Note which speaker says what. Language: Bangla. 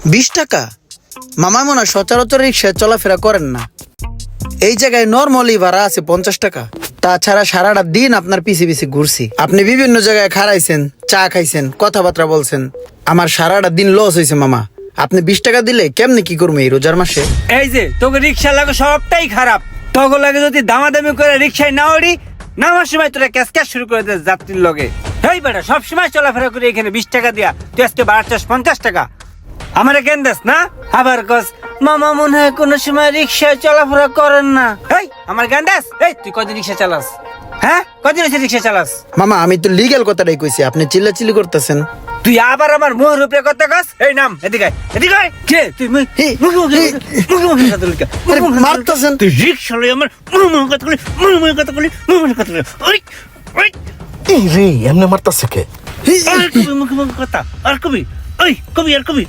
Speaker 1: 20 টাকা? মামা মনে হয় সচরাচর রিক্সায় চলাফেরা করেন না। এই জায়গায় নর্মালি ভাড়া আছে 50 টাকা। তাছাড়া সারাটা দিন আপনার পিছে পিছে ঘুরছি, আপনি বিভিন্ন জায়গায় খাড়াইছেন, চা খাইছেন, কথাবার্তা বলছেন। আমার সারাটা দিন লস হয়েছে মামা। আপনি 20 টাকা দিলে কেমনি কি করবো এই রোজার মাসে?
Speaker 2: এই যে তোকে রিক্সা লাগে সবটাই খারাপ। তোকে লাগে যদি দামাদামি করে রিক্সায় না ওড়ি, নামার সময় তোরা ক্যাশ শুরু করে দে যাত্রীর লগে। এই বেটা সবসময় চলাফেরা করে এখানে 20 টাকা দিয়া তুই আজকে বাড়াচ্ছিস 50 টাকা। আমার কেন দেস না? আবার কস মামা মনে হয় কোনো সময় রিক্সায় চলাফেরা করেন না। এই আমার জ্ঞান দেস। এই তুই কদিন রিক্সা চালাস? হ্যাঁ কদিন এসে রিক্সা চালাস?
Speaker 1: মামা আমি তো লিগ্যাল কথাটাই কইছি, আপনি চিল্লাচিল্লি করতেছেন।
Speaker 2: তুই আবার আমার মুখের উপরে কথা কস। এই নাম এদিকে আয়, এদিকে আয়। কে তুই মুখে কথা বলি?
Speaker 1: মারতেছেন।
Speaker 2: তুই রিক্সা লই আমার মুখে কথা বলি, মুখে কথা বলি, মুখে কথা বলি। ওই ওই
Speaker 3: এই রে এমনি মারতাছে কে?
Speaker 2: আর কবি মুখে কথা আর কবি। ওই কবি আর কবি